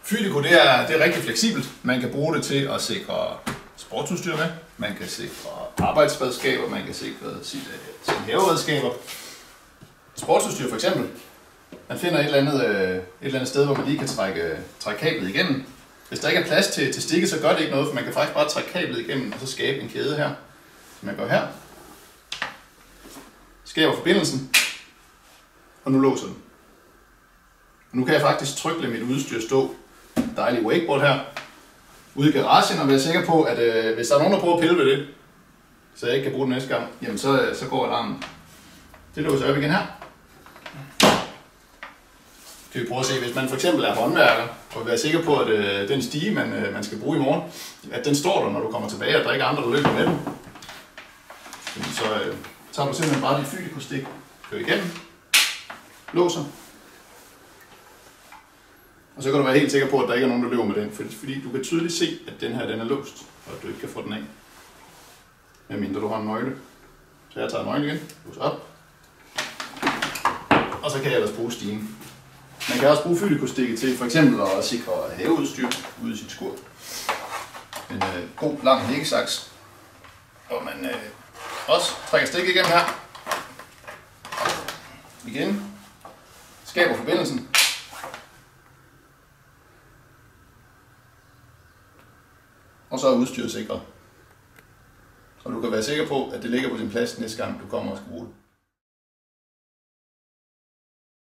Fyldeko, det er rigtig fleksibelt. Man kan bruge det til at sikre sportsudstyr med. Man kan sikre arbejdsredskaber, man kan sikre sine haveredskaber. Sportsudstyr for eksempel. Man finder et eller andet sted, hvor man lige kan trække kablet igennem. Hvis der ikke er plads til stikket, så gør det ikke noget, for man kan faktisk bare trække kablet igennem og så skabe en kæde her. Så man gør her. Skaber forbindelsen. Og nu låser den. Og nu kan jeg faktisk trykke mit udstyr stå. Dejlig wakeboard her. Ude i garagen og være sikker på, at hvis der er nogen, der prøver at pille ved det, så jeg ikke kan bruge den næste gang, jamen så går alarmen. Det låser op igen her. Kan vi prøve at se, hvis man for eksempel er håndværker, og vil være sikker på, at den stige, man skal bruge i morgen, at den står der, når du kommer tilbage, og der er ikke andre, der løber med den. Så tager du simpelthen bare dit Fyldeko-stik, kører igennem, låser, og så kan du være helt sikker på, at der ikke er nogen, der løber med den, fordi du kan tydeligt se, at den her den er låst, og at du ikke kan få den af, medmindre du har en nøgle. Så jeg tager nøglen igen, låser op, og så kan jeg ellers bruge stigen. Man kan også bruge Fyldeko-stikket til for eksempel at sikre haveudstyr ude i sit skur. En god lang hækkesaks, hvor man også trækker stikket igennem her. Igen. Skaber forbindelsen. Og så er udstyret sikret. Så du kan være sikker på, at det ligger på sin plads næste gang du kommer og skal bruge det.